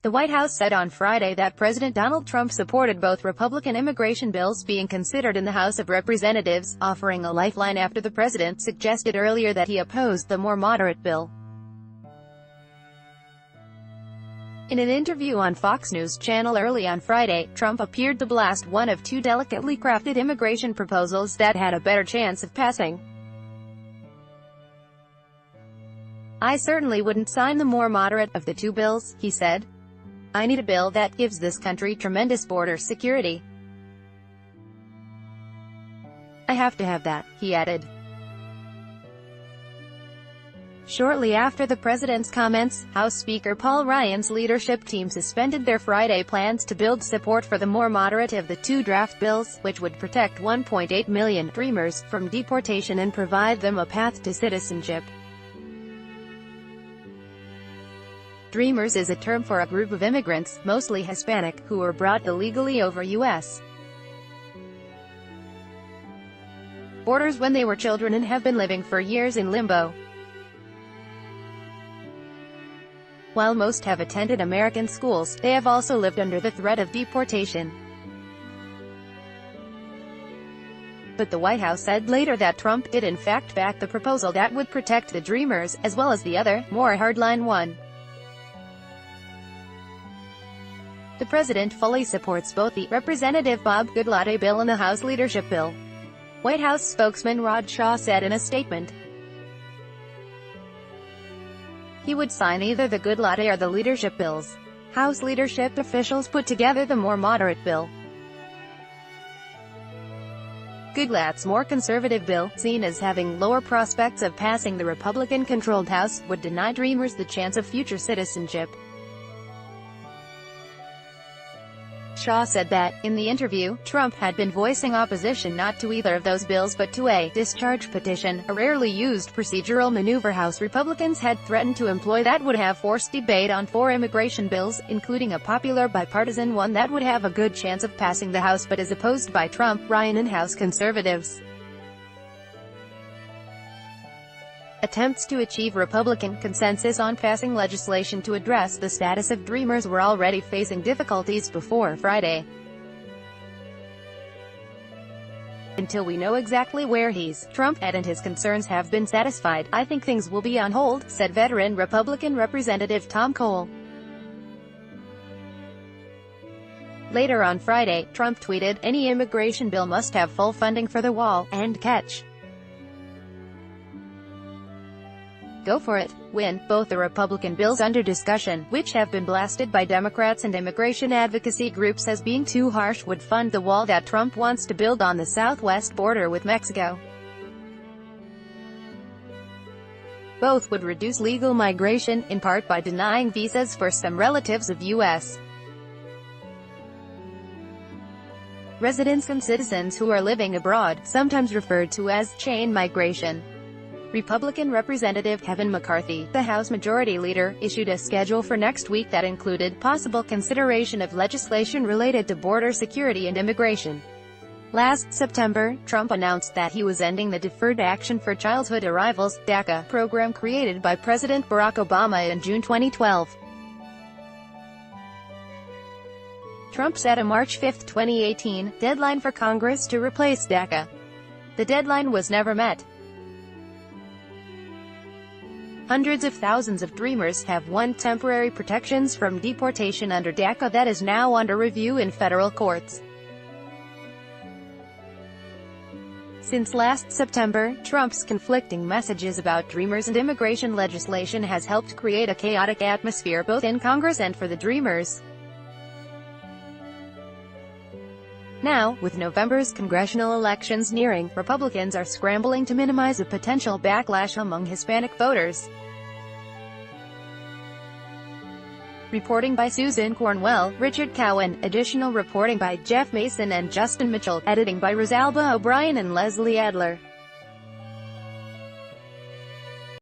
The White House said on Friday that President Donald Trump supported both Republican immigration bills being considered in the House of Representatives, offering a lifeline after the president suggested earlier that he opposed the more moderate bill. In an interview on Fox News Channel early on Friday, Trump appeared to blast one of two delicately crafted immigration proposals that had a better chance of passing. "I certainly wouldn't sign the more moderate of the two bills," he said. "I need a bill that gives this country tremendous border security. I have to have that," he added. Shortly after the president's comments, House Speaker Paul Ryan's leadership team suspended their Friday plans to build support for the more moderate of the two draft bills, which would protect 1.8 million Dreamers from deportation and provide them a path to citizenship. Dreamers is a term for a group of immigrants, mostly Hispanic, who were brought illegally over U.S. borders when they were children and have been living for years in limbo. While most have attended American schools, they have also lived under the threat of deportation. But the White House said later that Trump did in fact back the proposal that would protect the Dreamers, as well as the other, more hardline one. The president fully supports both the Representative Bob Goodlatte bill and the House leadership bill, White House spokesman Rod Shaw said in a statement. He would sign either the Goodlatte or the leadership bills. House leadership officials put together the more moderate bill. Goodlatte's more conservative bill, seen as having lower prospects of passing the Republican-controlled House, would deny Dreamers the chance of future citizenship. Shaw said that, in the interview, Trump had been voicing opposition not to either of those bills but to a discharge petition, a rarely used procedural maneuver House Republicans had threatened to employ that would have forced debate on 4 immigration bills, including a popular bipartisan one that would have a good chance of passing the House but is opposed by Trump, Ryan and House conservatives. Attempts to achieve Republican consensus on passing legislation to address the status of Dreamers were already facing difficulties before Friday. "Until we know exactly where he's, Trump at and his concerns have been satisfied, I think things will be on hold," said veteran Republican Representative Tom Cole. Later on Friday, Trump tweeted, "Any immigration bill must have full funding for the wall, and catch. Go for it. Win." Both the Republican bills under discussion, which have been blasted by Democrats and immigration advocacy groups as being too harsh, would fund the wall that Trump wants to build on the southwest border with Mexico. Both would reduce legal migration, in part by denying visas for some relatives of U.S. residents and citizens who are living abroad, sometimes referred to as chain migration. Republican Representative Kevin McCarthy, the House Majority Leader, issued a schedule for next week that included possible consideration of legislation related to border security and immigration. Last September, Trump announced that he was ending the Deferred Action for Childhood Arrivals (DACA) program created by President Barack Obama in June 2012. Trump set a March 5, 2018, deadline for Congress to replace DACA. The deadline was never met. Hundreds of thousands of Dreamers have won temporary protections from deportation under DACA that is now under review in federal courts. Since last September, Trump's conflicting messages about Dreamers and immigration legislation has helped create a chaotic atmosphere both in Congress and for the Dreamers. Now, with November's congressional elections nearing, Republicans are scrambling to minimize a potential backlash among Hispanic voters. Reporting by Susan Cornwell, Richard Cowan, additional reporting by Jeff Mason and Justin Mitchell, editing by Rosalba O'Brien and Leslie Adler.